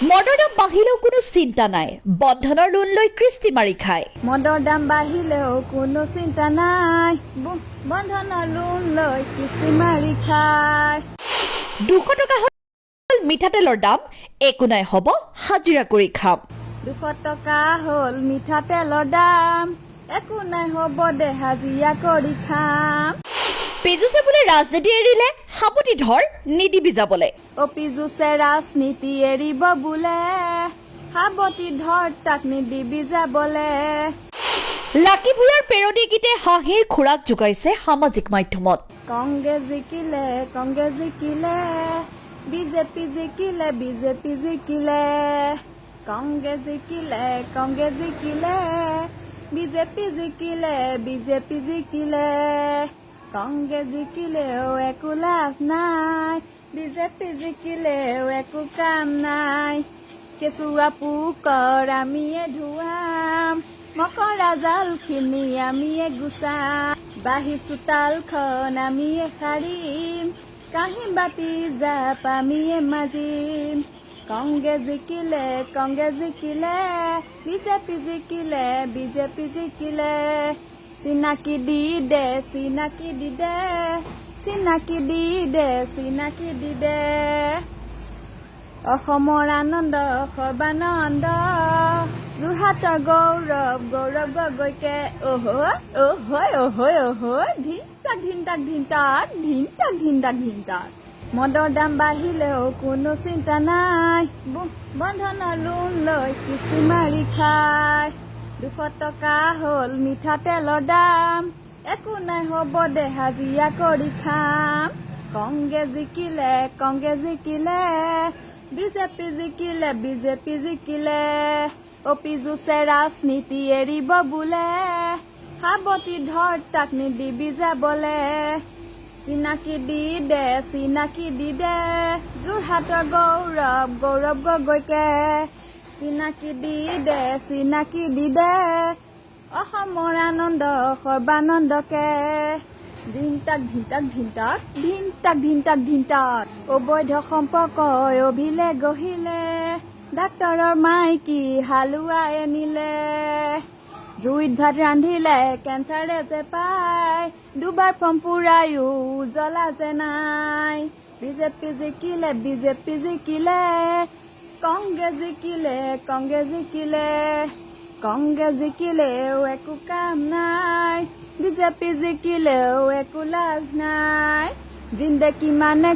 মদৰ দাম বাঢ়িলেও কোনো চিন্তা নাই, বন্ধনৰ লোন লৈ কৃষ্টি মাৰি খায়। মদৰ দাম বাঢ়িলেও কোনো চিন্তা নাই, বন্ধনৰ লোন লৈ কিস্তি মাৰি খায়। 200 টকা হ'ল মিঠাতেলৰ দাম, একো নাই হ'ব হাজিৰা কৰি খাম। 200 টকা হ'ল মিঠাতেলৰ দাম, একো নাই হ'ব দে হাজিৰা কৰি খাম। পেজুছে বোলে ৰাজনীতি এৰিলে, সাবতি ধৰ নিদিবি যাবলে। পিজুছে ৰাজনীতি এৰিব বোলে, সাবতি ধৰ তাক নিদিবি যাবলে। লাকি ভূঞাৰ পেৰডি গীতে হাঁহিৰ খোৰাক যোগাইছে সামাজিক মাধ্যমত। কংগ্ৰেছ জিকিলে, কংগ্ৰেছ জিকিলে, বিজেপি জিকিলে, বিজেপি জিকিলে। কংগ্ৰেছ জিকিলে, কংগ্ৰেছ জিকিলে, বিজেপি জিকিলে, বিজেপি জিকিলে। কংগ্ৰেছ জিকিলেও একো লাভ নাই, বিজেপি জিকিলেও একো কাম নাই। কেঁচুৱা পোকৰ আমিয়ে ধুৱাম, মকৰা জালখিনি আমিয়ে গুচাম। বাঁহী চোতালখন আমিয়ে সাৰিম, কাঁহী বাতি জাপ আমিয়ে মাজিম। কংগ্ৰেছ জিকিলে, কংগ্ৰেছ জিকিলে, বিজেপি জিকিলে, বিজেপি জিকিলে। চিনাকি দি দে, চিনাকি দি দে, চিনাকি দি দে, চিনাকি দি দে। অসমৰ আনন্দ সৰ্বানন্দ, যোৰহাটৰ গৌৰৱ, গৌৰৱ গগৈকে। অহৈ অহৈ অহৈ অহৈ, ধিন তাক ধিন তাক ধিন তাক, ধিন তাক ধিন তাক ধিন তাক। মদৰ দাম বাঢ়িলেও কোনো চিন্তা নাই, বন্ধনৰ লোন লৈ কিস্তি মাৰি খায়। 200 টকা হ'ল মিঠাতেলৰ দাম, একো নাই হ'ব দে হাজিৰা কৰি খাম। কংগ্ৰেছ জিকিলে, কংগ্ৰেছ জিকিলে, বিজেপি জিকিলে, বিজেপি জিকিলে। পিজুছে ৰাজনীতি এৰিব বোলে, সাবতি ধৰ তাক নিদিবি যাবলে। চিনাকি দি দে, চিনাকি দি দে, যোৰহাটৰ গৌৰৱ, গৌৰৱ গগৈকে। চিনাকি দি দে, চিনাকি দি দে, অসমৰ আনন্দ সৰ্বানন্দকে। ধিন তাক ধিন তাক ধিন তাক, ধিন তাক ধিন তাক ধিন তাক। অবৈধ সম্পৰ্ক অভিলে গঢ়িলে, ডাক্তৰৰ মাইকী হালোৱাই নিলে। জুইত ভাত ৰান্ধিলে কেঞ্চাৰে যে পায়, দুবাৰ ফৰ্ম পুৰায়ো উজ্বলা যে নাই। বিজেপি জিকিলে, বিজেপি জিকিলে, কংগ্ৰেছ জিকিলে, কংগ্ৰেছ জিকিলে। কংগ্ৰেছ জিকিলেও একো কাম নাই, বিজেপি জিকিলেও একো লাভ নাই। জিন্দেগী মানে